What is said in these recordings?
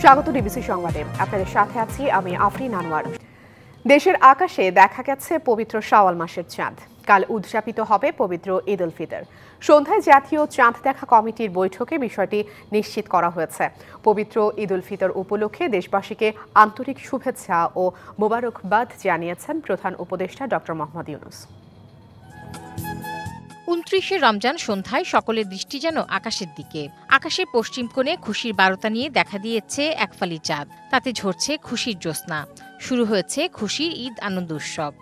স্বাগত ডিবিসি সংবাদে। আপনাদের সাথে আছি আমি আফরিন আনোয়ার। দেশের আকাশে দেখা গেছে পবিত্র শাওয়াল মাসের চাঁদ। কাল উদযাপিত হবে পবিত্র ঈদ উল ফিতর। সন্ধ্যায় জাতীয় চাঁদ দেখা কমিটির বৈঠকে বিষয়টি নিশ্চিত করা হয়েছে। পবিত্র ঈদ উল ফিতর উপলক্ষে দেশবাসীকে আন্তরিক শুভেচ্ছা ও মোবারকবাদ জানিয়েছেন প্রধান উপদেষ্টা ডক্টর মোহাম্মদ ইউনূস। ২৯শে রমজান সন্ধ্যায় সকলের দৃষ্টি যেন আকাশের দিকে। আকাশের পশ্চিম কোণে খুশির বারতা নিয়ে দেখা দিয়েছে একফালি চাঁদ। তাতে ঝরছে খুশির জ্যোৎস্না। শুরু হয়েছে খুশির ঈদ আনন্দ উৎসব।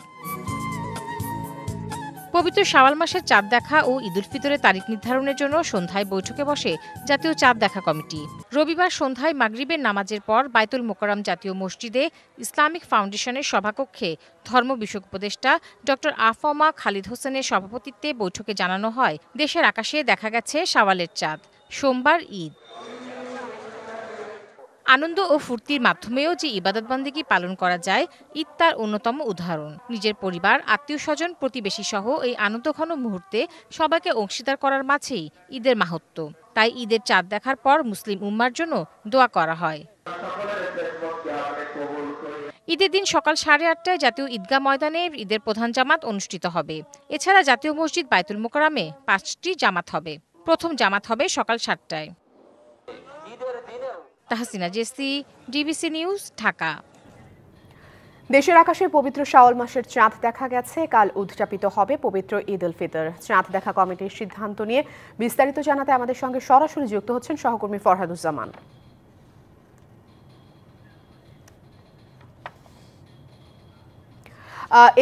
পবিত্র শাওয়াল মাসের চাঁদ দেখা ও ঈদ উল ফিতরের তারিখ নির্ধারণের জন্য সন্ধ্যায় বৈঠকে বসে জাতীয় চাঁদ দেখা কমিটি। রবিবার সন্ধ্যায় মাগরিবের নামাজের পর বায়তুল মোকাররম জাতীয় মসজিদে ইসলামিক ফাউন্ডেশনের সভাকক্ষে ধর্ম বিষয়ক উপদেষ্টা ডক্টর আফমা খালিদ হোসেনের সভাপতিত্বে বৈঠকে জানানো হয়, দেশের আকাশে দেখা গেছে শাওয়ালের চাঁদ। সোমবার ঈদ। আনন্দ ও ফুর্তির মাধ্যমেও যে ইবাদতবন্দেগী পালন করা যায়, ঈদ তার অন্যতম উদাহরণ। নিজের পরিবার, আত্মীয় স্বজন, প্রতিবেশী সহ এই আনন্দঘন মুহূর্তে সবাইকে অংশীদার করার মাঝেই ঈদের মাহাত্ম্য। তাই ঈদের চাঁদ দেখার পর মুসলিম উম্মার জন্য দোয়া করা হয়। ঈদের দিন সকাল 8:30টায় জাতীয় ঈদগাহ ময়দানে ঈদের প্রধান জামাত অনুষ্ঠিত হবে। এছাড়া জাতীয় মসজিদ বায়তুল মোকাররমে 5টি জামাত হবে। প্রথম জামাত হবে সকাল 7টায়। Tahsina Jesy, DBC news, Dhaka. দেশের আকাশে পবিত্র শাওয়াল মাসের চাঁদ দেখা গেছে। কাল উদযাপিত হবে পবিত্র ঈদ উল ফিতর। চাঁদ দেখা কমিটির সিদ্ধান্ত নিয়ে বিস্তারিত জানাতে আমাদের সঙ্গে সরাসরি যুক্ত হচ্ছেন সহকর্মী ফরহাদুজ্জামান।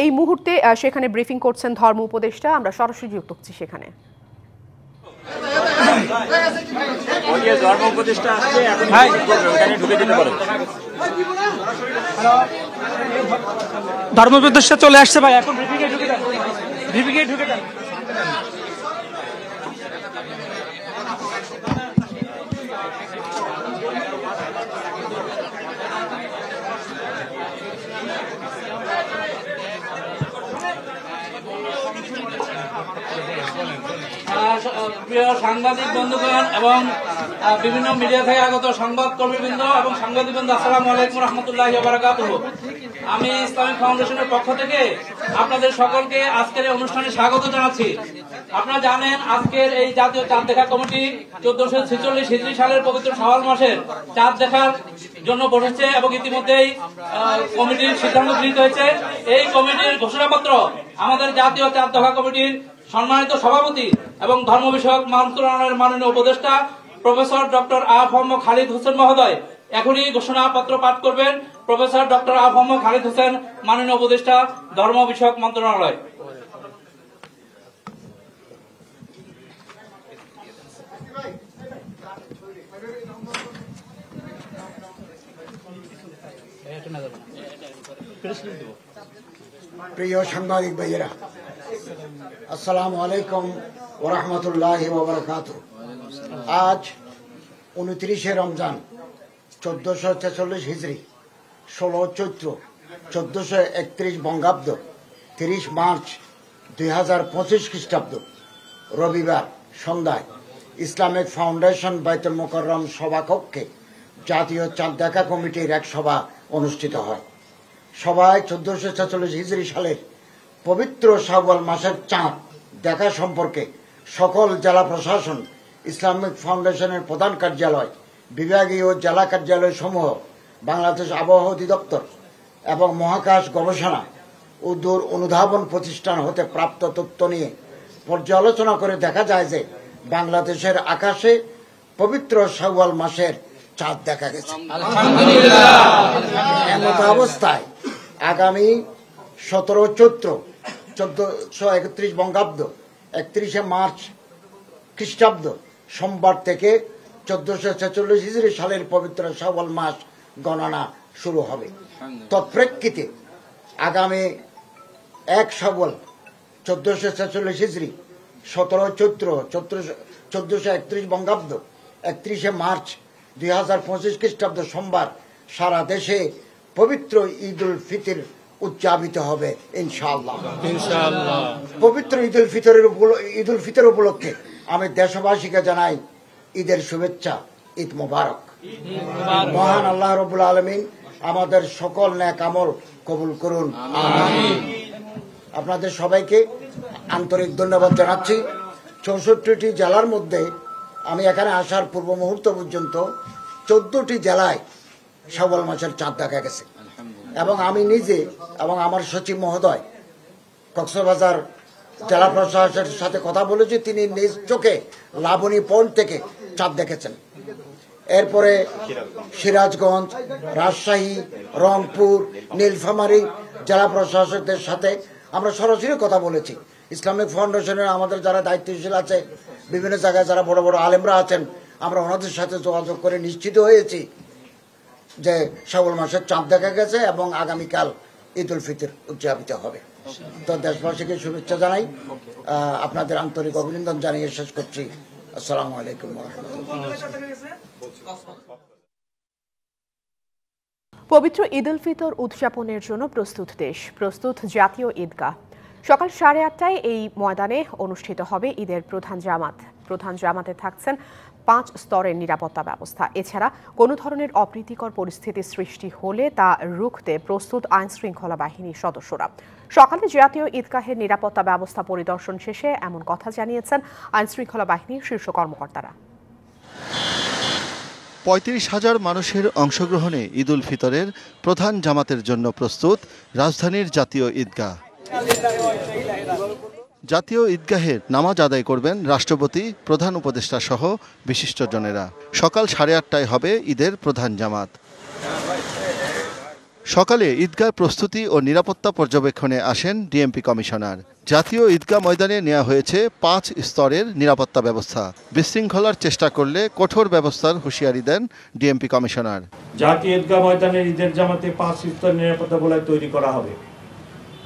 এই মুহূর্তে সেখানে ব্রিফিং করছেন ধর্ম উপদেষ্টা। আমরা সরাসরি যুক্ত হচ্ছি সেখানে। ধর্ম উপদেষ্টা চলে আসছে ভাই, এখন ব্রিফিংয়ে ঢুকে যান। প্রিয় সাংবাদিক বন্ধুগণ এবং বিভিন্ন মিডিয়া থেকে আগত সংবাদ কর্মীবৃন্দ এবং সাংবাদিকবৃন্দ, আসসালামু আলাইকুম রাহমাতুল্লাহি ওয়া বারাকাতুহু। আমি ইসলামিক ফাউন্ডেশনের পক্ষ থেকে আপনাদের সকলকে আজকের এই অনুষ্ঠানে স্বাগত জানাচ্ছি। আপনারা জানেন, আজকের এই জাতীয় চাঁদ দেখা কমিটি 1446 হিজরি সালের পবিত্র শাওয়াল মাসের চাঁদ দেখার জন্য বসেছে এবং ইতিমধ্যেই কমিটির সিদ্ধান্ত গৃহীত হয়েছে। এই কমিটির ঘোষণাপত্র আমাদের জাতীয় চাঁদ দেখা কমিটির সম্মানিত সভাপতি এবং ধর্ম বিষয়ক মন্ত্রণালয়ের মাননীয় উপদেষ্টা প্রফেসর ডক্টর আফমা খালিদ হোসেন মহোদয় এখনই ঘোষণাপত্র পাঠ করবেন। প্রফেসর ডক্টর আফমা খালিদ হোসেন, মাননীয় উপদেষ্টা, ধর্ম বিষয়ক মন্ত্রণালয়। প্রিয় সাংবাদিক ভাইয়েরা, আসসালামু আলাইকুম ওয়া রাহমাতুল্লাহি ওয়া বারাকাতুহু। আজ 29শে রমজান 1446 হিজরি, 16 চৈত্র 1431 বঙ্গাব্দ, 30 মার্চ 2025 খ্রিস্টাব্দ, রবিবার সন্ধ্যায় ইসলামিক ফাউন্ডেশন বায়তুল মোকাররম সভাকক্ষে জাতীয় চাঁদ দেখা কমিটির এক সভা অনুষ্ঠিত হয়। সভায় 1446 হিজরি সালের পবিত্র শাওয়াল মাসের চাঁদ দেখা সম্পর্কে সকল জেলা প্রশাসন, ইসলামিক ফাউন্ডেশনের প্রধান কার্যালয়, বিভাগীয় জেলা কার্যালয় সমূহ, বাংলাদেশ আবহাওয়া অধিদপ্তর এবং মহাকাশ গবেষণা ও দূর অনুধাবন প্রতিষ্ঠান হতে প্রাপ্ত তথ্য নিয়ে পর্যালোচনা করে দেখা যায় যে বাংলাদেশের আকাশে পবিত্র শাওয়াল মাসের চাঁদ দেখা গেছে। এমত অবস্থায় আগামী 17 চৈত্র 1431 বঙ্গাব্দ, 31শে মার্চ খ্রিস্টাব্দ সোমবার থেকে 1446 হিজরি সালের পবিত্র শাওয়াল মাস গণনা শুরু হবে। তৎপ্রেক্ষিতে আগামী 1 শাওয়াল 1446 হিজরি, 17 চৈত্র 1431 বঙ্গাব্দ, 31শে মার্চ 2025 খ্রিস্টাব্দ সোমবার সারা দেশে পবিত্র ঈদ উল ফিতর উদযাপিত হবে ইনশাআল্লাহ। পবিত্র ঈদ উল ফিতর উপলক্ষে আমি দেশবাসীকে জানাই ঈদের শুভেচ্ছা, ঈদ মোবারক। মহান আল্লাহ রব্বুল আলামিন আমাদের সকল নেক আমল কবুল করুন, আমিন। আপনাদের সবাইকে আন্তরিক ধন্যবাদ জানাচ্ছি। 64টি জেলার মধ্যে আমি এখানে আসার পূর্ব মুহূর্ত পর্যন্ত 14টি জেলায় শাওয়াল মাসের চাঁদ দেখা গেছে এবং আমি নিজে এবং আমার সচিব মহোদয় কক্সবাজার জেলা প্রশাসনের সাথে কথা বলেছি, তিনি নিজ চোখে লাবণী পয়েন্ট থেকে চাঁদ দেখেছেন। এরপরে সিরাজগঞ্জ, রাজশাহী, রংপুর, নীলফামারী জেলা প্রশাসকদের সাথে আমরা সরাসরি কথা বলেছি। ইসলামিক ফাউন্ডেশনের আমাদের যারা দায়িত্বশীল আছে, বিভিন্ন জায়গায় যারা বড় বড় আলেমরা আছেন, আমরা ওনাদের সাথে যোগাযোগ করে নিশ্চিত হয়েছি যে শাওয়াল মাসের চাঁদ দেখা গেছে এবং আগামীকাল ঈদ উল ফিতর উদযাপিত হবে। তো দেশবাসীকে শুভেচ্ছা জানাই, আপনাদের আন্তরিক অভিনন্দন জানিয়ে শেষ করছি। আসসালামু আলাইকুম ওয়া রাহমাতুল্লাহ। পবিত্র ঈদ উল ফিতর উদযাপনের জন্য প্রস্তুত দেশ, প্রস্তুত জাতীয় ঈদগাহ। সকাল 8:30টায় এই ময়দানে অনুষ্ঠিত হবে ঈদের প্রধান জামাত। প্রধান জামাতে থাকছেন 5 স্তরের নিরাপত্তা ব্যবস্থা। এছাড়া কোনো ধরনের অপ্রীতিকর পরিস্থিতি সৃষ্টি হলে তা রুখতে প্রস্তুত আইন শৃঙ্খলা বাহিনীর সদস্যরা। সকালে জাতীয় ঈদগাহের নিরাপত্তা ব্যবস্থা পরিদর্শন শেষে এমন কথা জানিয়েছেন আইন শৃঙ্খলা বাহিনীর শীর্ষ কর্মকর্তারা। 35,000 মানুষের অংশগ্রহণে ঈদ উল ফিতরের প্রধান জামাতের জন্য প্রস্তুত রাজধানীর জাতীয় ঈদগাহ। জাতীয় ঈদগাহে নামাজ আদায় করবেন রাষ্ট্রপতি, প্রধান উপদেষ্টা সহ বিশিষ্টজনেরা। সকাল 8:30টায় হবে ঈদের প্রধান জামাত। সকালে ঈদগাহ প্রস্তুতি ও নিরাপত্তা পর্যবেক্ষণে আসেন ডিএমপি কমিশনার। জাতীয় ঈদগাহ ময়দানে নেওয়া হয়েছে 5 স্তরের নিরাপত্তা ব্যবস্থা। বিশৃঙ্খলার চেষ্টা করলে কঠোর ব্যবস্থার হুঁশিয়ারি দেন ডিএমপি কমিশনার। জাতীয় ঈদগাহ ময়দানের ঈদের জামাতে 5 স্তরের নিরাপত্তা বলয় তৈরি করা হবে।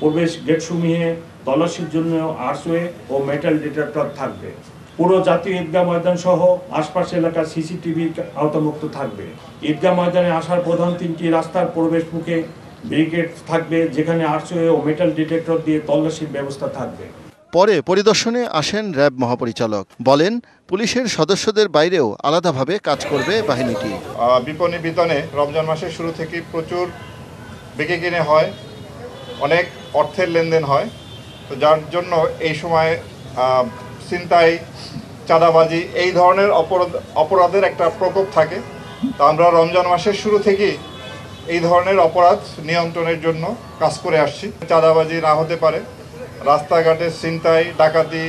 প্রবেশ গেটসমূহে তল্লাশির জন্য আর্চওয়ে ও মেটাল ডিটেক্টর থাকবে। পুরো জাতীয় ঈদগাহ ময়দান সহ আশপাশ এলাকা সিসিটিভি আওতামুক্ত থাকবে। ঈদগাহ ময়দানে আসার প্রধান 3টি রাস্তার প্রবেশ মুখে ব্যারিকেড থাকবে, যেখানে আর্চওয়ে ও মেটাল ডিটেক্টর দিয়ে তল্লাশির ব্যবস্থা থাকবে। পরে পরিদর্শনে আসেন র্যাব মহাপরিচালক, বলেন পুলিশের সদস্যদের বাইরেও আলাদাভাবে কাজ করবে বাহিনীটি। বিপণী বিতানে রমজান মাসের শুরু থেকে প্রচুর বিক্রি কিনে হয়, অনেক অর্থের লেনদেন হয়। তো যার জন্য এই সময় ছিনতাই, চাঁদাবাজি এই ধরনের অপরাধের একটা প্রকোপ থাকে। তো আমরা রমজান মাসের শুরু থেকেই এই ধরনের অপরাধ নিয়ন্ত্রণের জন্য কাজ করে আসছি। চাঁদাবাজি না হতে পারে, রাস্তাঘাটে ছিনতাই, ডাকাতি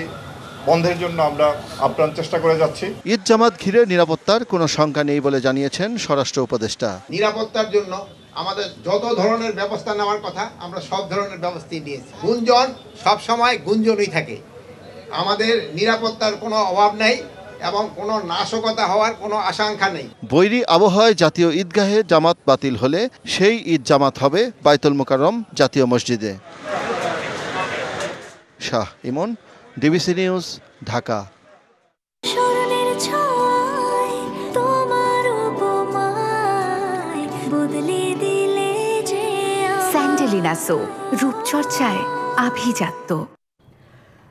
বন্ধের জন্য আমরা আপ্রাণ চেষ্টা করে যাচ্ছি। ঈদ জামাত ঘিরে নিরাপত্তার কোনো শঙ্কা নেই বলে জানিয়েছেন স্বরাষ্ট্র উপদেষ্টা। নিরাপত্তার জন্য আমাদের যত ধরনের ব্যবস্থা নেওয়ার কথা আমরা সব ধরনের ব্যবস্থাই নিয়েছি। গুঞ্জন সব সময় গুঞ্জনই থাকে, আমাদের নিরাপত্তার কোনো অভাব নেই এবং কোনো নাশকতা হওয়ার কোনো আশঙ্কা নেই। বৈরী আবহাওয়ায় জাতীয় ঈদগাহে জামাত বাতিল হলে সেই ঈদ জামাত হবে বায়তুল মোকাররম জাতীয় মসজিদে। Shah Emon, DBC news, Dhaka. Sandalina সো, রূপচর্চায় আভিজাত্য।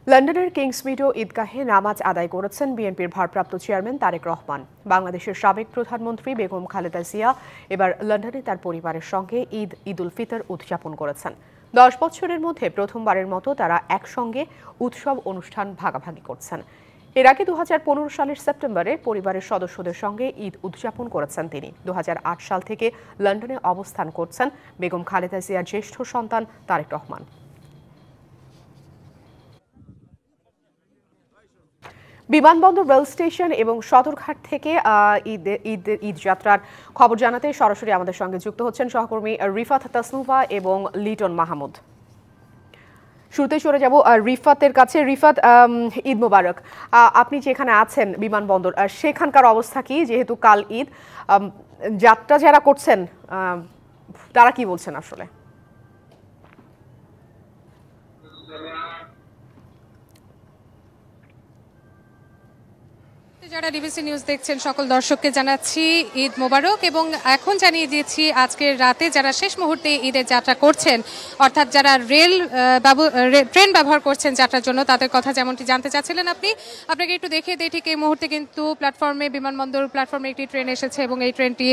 লন্ডনের কিংসমিডো ঈদগাহে নামাজ আদায় করেছেন বিএনপির ভারপ্রাপ্ত চেয়ারম্যান তারেক রহমান। বাংলাদেশের সাবেক প্রধানমন্ত্রী বেগম খালেদা জিয়া এবার লন্ডনে তার পরিবারের সঙ্গে ঈদ উল ফিতর উদযাপন করেছেন। 10 বছরের মধ্যে প্রথমবারের মতো তারা একসঙ্গে উৎসব অনুষ্ঠান ভাগাভাগি করছেন। এর আগে 2015 সালের সেপ্টেম্বরে পরিবারের সদস্যদের সঙ্গে ঈদ উদযাপন করেছেন তিনি। 2008 সাল থেকে লন্ডনে অবস্থান করছেন বেগম খালেদা জিয়ার জ্যেষ্ঠ সন্তান তারেক রহমান। বিমানবন্দর, রেল স্টেশন এবং সদরঘাট থেকে ঈদ যাত্রার খবর জানাতে সরাসরি আমাদের সঙ্গে যুক্ত হচ্ছেন সহকর্মী রিফাত তাসনুভা এবং লিটন মাহমুদ। শুরুতে চলে যাব রিফাতের কাছে। রিফাত, ঈদ মোবারক। আপনি যেখানে আছেন বিমানবন্দর, সেখানকার অবস্থা কি? যেহেতু কাল ঈদ, যাত্রা যারা করছেন তারা কি বলছেন আসলে? যারা ডিবিসি নিউজ দেখছেন সকল দর্শককে জানাচ্ছি ঈদ মোবারক এবং এখন জানিয়ে দিয়েছি আজকের রাতে যারা শেষ মুহূর্তে ঈদের যাত্রা করছেন অর্থাৎ যারা ট্রেন ব্যবহার করছেন যাত্রার জন্য তাদের কথা যেমনটি জানতে চাচ্ছিলেন আপনি, আপনাকে একটু দেখিয়ে দিই। ঠিক এই মুহূর্তে কিন্তু বিমানবন্দর প্ল্যাটফর্মে একটি ট্রেন এসেছে এবং এই ট্রেনটি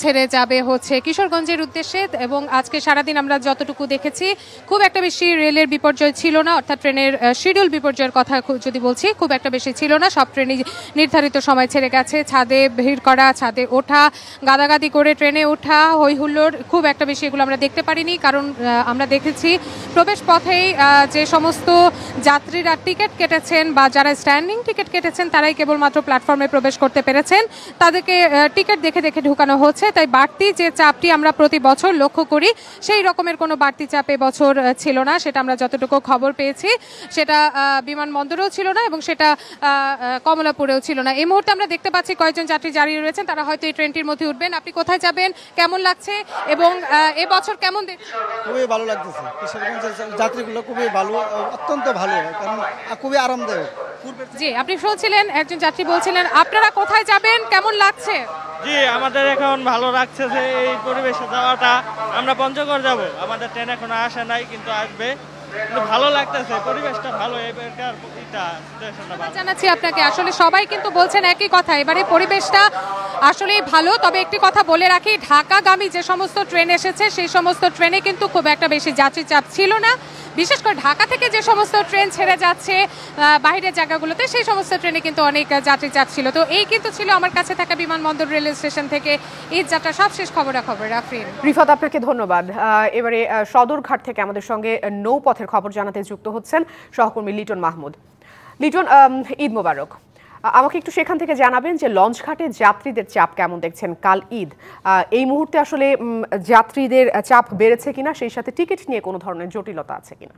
ছেড়ে যাবে হচ্ছে কিশোরগঞ্জের উদ্দেশ্যে এবং আজকে সারাদিন আমরা যতটুকু দেখেছি খুব একটা বেশি রেলের বিপর্যয় ছিল না, অর্থাৎ ট্রেনের শিডিউল বিপর্যয়ের কথা যদি বলছি খুব একটা বেশি ছিল না। সব ট্রেনই নির্ধারিত সময় ছেড়ে গেছে। ছাদে ভিড় করা, ছাদে ওঠা, গাদাগাদি করে ট্রেনে ওঠা, হই হুল্লোড় খুব একটা বেশি এগুলো আমরা দেখতে পারিনি, কারণ আমরা দেখেছি প্রবেশ পথেই যে সমস্ত যাত্রীরা টিকিট কেটেছেন বা যারা স্ট্যান্ডিং টিকিট কেটেছেন তারাই কেবলমাত্র প্ল্যাটফর্মে প্রবেশ করতে পেরেছেন, তাদেরকে টিকিট দেখে দেখে ঢুকানো হচ্ছে। তাই বাড়তি যে চাপটি আমরা প্রতি বছর লক্ষ্য করি সেই রকমের কোনো বাড়তি চাপ এবছর ছিল না, সেটা আমরা যতটুকু খবর পেয়েছি সেটা বিমানবন্দরেও ছিল না এবং সেটা কমলাপুরেও ছিল না। এই মুহূর্তে আমরা দেখতে পাচ্ছি কয়েকজন যাত্রী দাঁড়িয়ে রয়েছেন, তারা হয়তো এই ট্রেনটির মধ্যে উঠবেন। আপনি কোথায় যাবেন, কেমন লাগছে এবং এবছর কেমন দেখছেন? খুবই ভালো লাগতেছে, কিশোরগঞ্জের যাত্রীগুলো খুবই ভালো, অত্যন্ত ভালো, কারণ খুবই আরামদায়ক। জি, আপনি শুনছিলেন একজন যাত্রী বলছিলেন আপনারা কোথায় যাবেন, কেমন লাগছে? জি, আমাদের এখন ভালো লাগছে যে এই পরিবেশে যাওয়াটা। আমরা পঞ্চগড় যাব, আমাদের ট্রেন এখনো আসে নাই, কিন্তু আসবে। ভালো লাগতেছে, পরিবেশটা ভালো, এবারকার জানাচ্ছি আপনাকে। আসলে সবাই কিন্তু বলছেন একই কথা, এবারে পরিবেশটা আসলেই ভালো। তবে একটি কথা বলে রাখি, ঢাকাগামী যে সমস্ত ট্রেন এসেছে সেই সমস্ত ট্রেনে কিন্তু খুব একটা বেশি যাত্রী চাপ ছিল না। বিশেষ করে ঢাকা থেকে যে সমস্ত ট্রেন ছেড়ে যাচ্ছে বাইরের জায়গাগুলোতে সেই সমস্ত ট্রেনে কিন্তু অনেক যাত্রী চাপ ছিল। তো এই কিন্তু ছিল আমার কাছে থাকা বিমানবন্দর রেল স্টেশন থেকে ঈদ যাত্রা সবশেষ খবরাখবর। আফরিন, রিফাত আপনাকে ধন্যবাদ। এবারে সদরঘাট থেকে আমাদের সঙ্গে নৌপথের খবর জানাতে যুক্ত হচ্ছেন সহকর্মী লিটন মাহমুদ। লিটন, ঈদ মোবারক। আমাকে একটু সেখান থেকে জানাবেন যে লঞ্চঘাটে যাত্রীদের চাপ কেমন দেখছেন? কাল ঈদ, এই মুহূর্তে আসলে যাত্রীদের চাপ বেড়েছে কিনা, সেই সাথে টিকিট নিয়ে কোনো ধরনের জটিলতা আছে কিনা?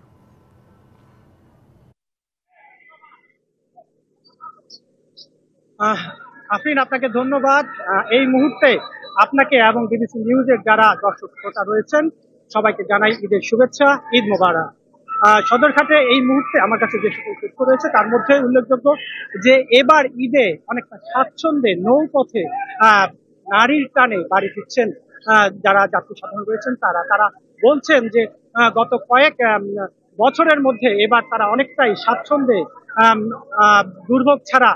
আফরিন, আপনাকে ধন্যবাদ। এই মুহূর্তে আপনাকে এবং ডিবিসি নিউজের যারা দর্শক শ্রোতা রয়েছেন সবাইকে জানাই ঈদের শুভেচ্ছা, ঈদ মোবারক। সদরঘাটে এই মুহূর্তে আমার কাছে যে সকল তথ্য রয়েছে তার মধ্যে উল্লেখযোগ্য যে এবার ঈদে অনেকটা স্বাচ্ছন্দ্যে নৌপথে নারীর টানে বাড়ি ফিরছেন যারা যাত্রী সাধারণ রয়েছেন তারা বলছেন যে গত কয়েক বছরের মধ্যে এবার তারা অনেকটাই স্বাচ্ছন্দ্যে দুর্ভোগ ছাড়া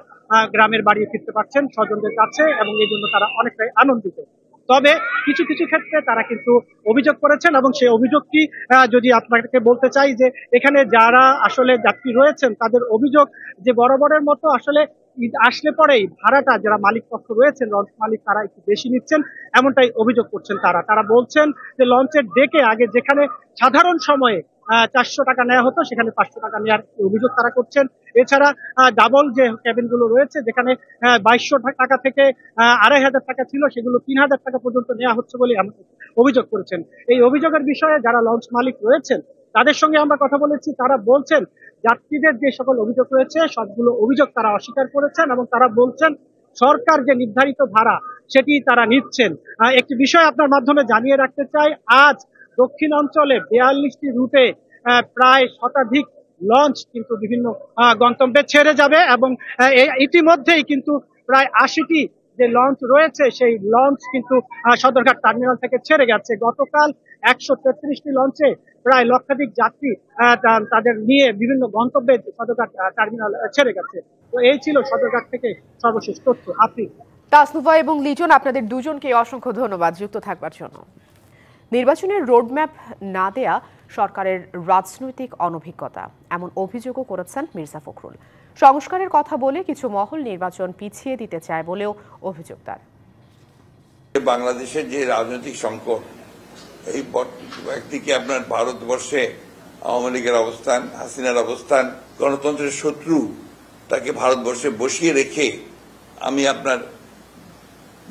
গ্রামের বাড়ি ফিরতে পারছেন স্বজনদের কাছে এবং এই জন্য তারা অনেকটাই আনন্দিত। তবে কিছু কিছু ক্ষেত্রে তারা কিন্তু অভিযোগ করেছেন এবং সেই অভিযোগটি যদি আপনাকে বলতে চাই যে এখানে যারা আসলে যাত্রী রয়েছেন তাদের অভিযোগ যে বরাবরের মতো আসলে ঈদ আসলে পরেই ভাড়াটা যারা মালিক পক্ষ রয়েছেন, লঞ্চ মালিক, তারা একটু বেশি নিচ্ছেন এমনটাই অভিযোগ করছেন তারা বলছেন যে লঞ্চের ডেকে আগে যেখানে সাধারণ সময়ে 400 টাকা নেওয়া হতো সেখানে 500 টাকা নেওয়ার অভিযোগ তারা করছেন। এছাড়া ডাবল যে ক্যাবিন গুলো রয়েছে যেখানে 2200 টাকা থেকে 2500 টাকা ছিল সেগুলো 3000 টাকা পর্যন্ত নেওয়া হচ্ছে বলে অভিযোগ করেছেন। এই অভিযোগের বিষয়ে যারা লঞ্চ মালিক রয়েছেন তাদের সঙ্গে আমরা কথা বলেছি, তারা বলছেন যাত্রীদের যে সকল অভিযোগ রয়েছে সবগুলো অভিযোগ তারা অস্বীকার করেছেন এবং তারা বলছেন সরকার যে নির্ধারিত ভাড়া সেটি তারা নিচ্ছেন। একটি বিষয় আপনার মাধ্যমে জানিয়ে রাখতে চাই, আজ দক্ষিণ অঞ্চলে 42টি রুটে প্রায় শতাধিক লঞ্চ কিন্তু বিভিন্ন গন্তব্যে ছেড়ে যাবে এবং ইতিমধ্যেই কিন্তু প্রায় 80টি যে লঞ্চ রয়েছে সেই লঞ্চ কিন্তু সদরঘাট টার্মিনাল থেকে ছেড়ে গেছে। গতকাল 133টি লঞ্চে প্রায় লক্ষাধিক যাত্রী তাদের নিয়ে বিভিন্ন গন্তব্যে সদরঘাট টার্মিনাল ছেড়ে গেছে। তো এই ছিল সদরঘাট থেকে সর্বশেষ তথ্য। আপনি তাসনুভা এবং লিটন, আপনাদের দুজনকে অসংখ্য ধন্যবাদ যুক্ত থাকবার জন্য। নির্বাচনের রোডম্যাপ না দেয়া সরকারের রাজনৈতিক অনভিজ্ঞতা, এমন অভিযোগও করেছেন মির্জা ফখরুল। সংস্কারের কথা বলে কিছু মহল নির্বাচন পিছিয়ে দিতে চায় বলেও অভিযোগ তার। বাংলাদেশের যে রাজনৈতিক সংকট, এই একদিকে আপনার ভারতবর্ষে আওয়ামী লীগের অবস্থান, হাসিনার অবস্থান, গণতন্ত্রের শত্রু, তাকে ভারতবর্ষে বসিয়ে রেখে আমি আপনার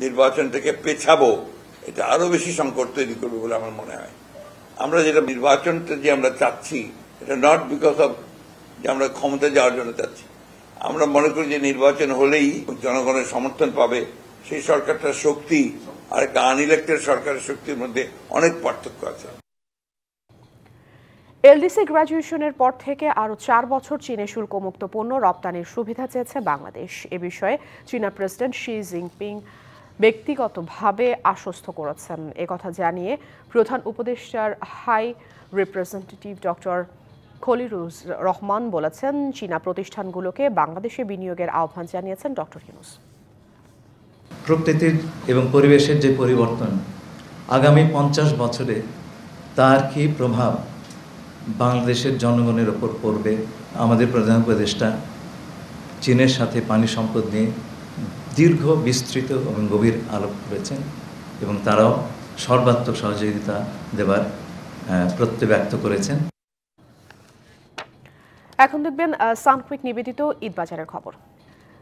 নির্বাচনটাকে পেছাবো, এটা আরো বেশি সংকট তৈরি করবে বলে আমার মনে হয়। আমরা যেটা নির্বাচনটা যে আমরা চাচ্ছি এটা নট বিকজ অফ যে আমরা ক্ষমতা যাওয়ার জন্য চাচ্ছি, আমরা মনে করি যে নির্বাচন হলেই জনগণের সমর্থন পাবে। সেই সরকারটার শক্তি আর একটা আনইলেক্টেড সরকারের শক্তির মধ্যে অনেক পার্থক্য আছে। এলডিসি গ্র্যাজুয়েশনের পর থেকে আরও ৪ বছর চীনে শুল্কমুক্ত পণ্য রপ্তানির সুবিধা চেয়েছে বাংলাদেশ। এ বিষয়ে চীনা প্রেসিডেন্ট শি জিনপিং ব্যক্তিগতভাবে আশ্বস্ত করেছেন। একথা জানিয়ে প্রধান উপদেষ্টার high representative doctor Khalilur Rahman বলেছেন, চীনা প্রতিষ্ঠানগুলোকে বাংলাদেশে বিনিয়োগের আহ্বান জানিয়েছেন ডক্টর ইউনূস। প্রকৃতির এবং পরিবেশের যে পরিবর্তন আগামী 50 বছরে তার কি প্রভাব বাংলাদেশের জনগণের ওপর পড়বে, আমাদের প্রধান উপদেষ্টা চীনের সাথে পানি সম্পদ নিয়ে দীর্ঘ, বিস্তৃত এবং গভীর আলোক করেছেন এবং তারাও সর্বাত্মক সহযোগিতা দেবার প্রত্যয় ব্যক্ত করেছেন। এখন দেখবেন সানকুইক নিবেদিত ঈদ বাজারের খবর।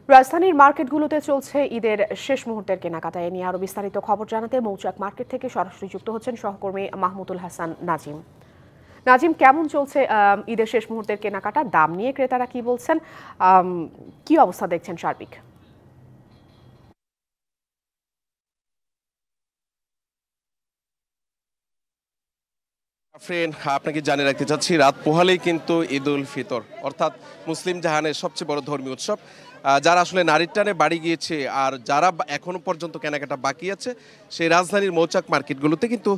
রাজধানীর মার্কেটগুলোতে চলছে ঈদের শেষ মুহূর্তের কেনাকাটা। এ নিয়ে আরো বিস্তারিত খবর জানাতে মৌচাক মার্কেট থেকে সরাসরি যুক্ত হচ্ছেন সহকর্মী মাহমুদুল হাসান নাজিম। নাজিম, কেমন চলছে ঈদের শেষ মুহূর্তের কেনাকাটা? দাম নিয়ে ক্রেতারা কি বলছেন, কি অবস্থা দেখছেন সার্বিক? ফ্রেন্ড, আপনাকে জানিয়ে রাখতে চাচ্ছি, রাত পোহালেই কিন্তু ঈদ উল ফিতর অর্থাৎ মুসলিম জাহানের সবচেয়ে বড় ধর্মীয় উৎসব। যারা আসলে নারীর টানে বাড়ি গিয়েছে আর যারা এখনো পর্যন্ত কেনাকাটা বাকি আছে, সেই রাজধানীর মৌচাক মার্কেটগুলোতে কিন্তু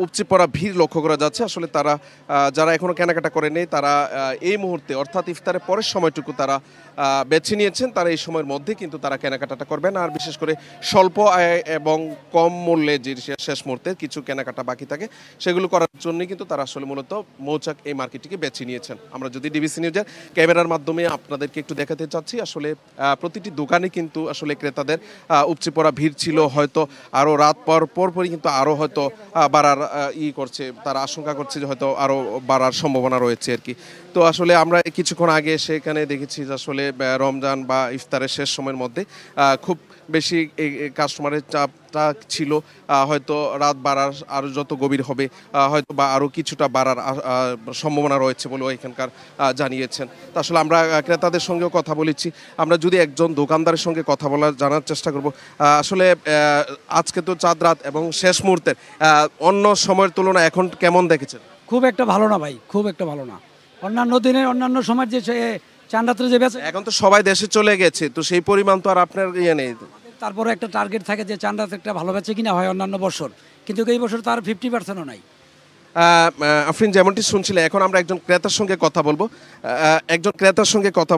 উপচে পড়া ভিড় লক্ষ্য করা যাচ্ছে। আসলে তারা যারা এখনো কেনাকাটা করেনি তারা এই মুহূর্তে অর্থাৎ ইফতারের পরের সময়টুকু তারা বেছে নিয়েছেন। তারা এই সময়ের মধ্যে কিন্তু তারা কেনাকাটাটা করবেন। আর বিশেষ করে স্বল্প আয় এবং কম মূল্যে যে শেষ মুহূর্তে কিছু কেনাকাটা বাকি থাকে সেগুলো করার জন্যই কিন্তু তারা আসলে মূলত মৌচাক এই মার্কেটটিকে বেছে নিয়েছেন। আমরা যদি ডিবিসি নিউজের ক্যামেরার মাধ্যমে আপনাদেরকে একটু দেখাতে চাচ্ছি, আসলে প্রতিটি দোকানে কিন্তু আসলে ক্রেতাদের উপচে পড়া ভিড় ছিল। হয়তো আরও রাত পরপরই কিন্তু আরও হয়তো বাড়ার করছে, তারা আশঙ্কা করছে যে হয়তো আরও বাড়ার সম্ভাবনা রয়েছে আর কি। তো আসলে আমরা কিছুক্ষণ আগে সেখানে দেখেছি যে আসলে রমজান বা ইফতারের শেষ সময়ের মধ্যে খুব বেশি কাস্টমারের চাপটা ছিল। হয়তো রাত বাড়ার আরও যত গভীর হবে হয়তো বা আরও কিছুটা বাড়ার সম্ভাবনা রয়েছে বলেও এখানকার জানিয়েছেন। তো আসলে আমরা ক্রেতাদের সঙ্গেও কথা বলেছি। আমরা যদি একজন দোকানদারের সঙ্গে কথা বলার জানার চেষ্টা করব, আসলে আজকে তো চাঁদ রাত এবং শেষ মুহূর্তের অন্য সময়ের তুলনায় এখন কেমন দেখেছেন? খুব একটা ভালো না ভাই, খুব একটা ভালো না। অন্যান্য দিনের অন্যান্য সময়ের যে চাঁদ রাত্রে যে বেচে, এখন তো সবাই দেশে চলে গেছে, তো সেই পরিমাণ তো আর আপনার ইয়ে নেই। তারপরে একটা টার্গেট থাকে যে চাঁদ রাত্রে একটা ভালো বেচে কিনা হয় অন্যান্য বছর, কিন্তু এই বছর তার 50%ও নাই। আফরিন, যেমনটি শুনছিলেন, এখন আমরা একজন ক্রেতার সঙ্গে কথা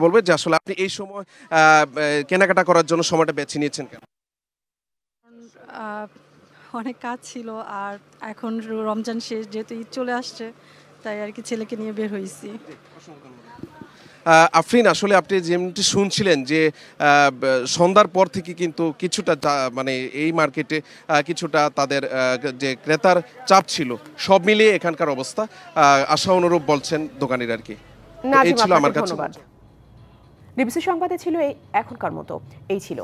বলবো। যে আসলে আপনি এই সময় কেনাকাটা করার জন্য সময়টা বেছে নিয়েছেন কেন? অনেক কাজ ছিল, আর এখন রমজান শেষ, যেহেতু ঈদ চলে আসছে, তাই আর কি ছেলেকে নিয়ে বের হয়েছি। আফরিন, আসলে আপনি যেমনটি শুনছিলেন যে সন্ধ্যার পর থেকে কিন্তু কিছুটা মানে এই মার্কেটে কিছুটা তাদের যে ক্রেতার চাপ ছিল, সব মিলিয়ে এখানকার অবস্থা আশা অনুরূপ বলছেন দোকানিরা আর কি। এই ছিল আমার কাছে। ডিবিসি সংবাদে ছিল এই এখনকার মতো এই ছিল।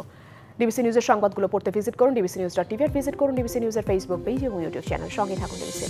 ডিবিসি নিউজের সংবাদগুলো পড়তে ভিজিট করুন ডিবিসি নিউজ.tv, ভিজিট করুন ডিবিসি নিউজের ফেসবুক পেজ এবং ইউটিউব চ্যানেল। সঙ্গে থাকুন ডিবিসি।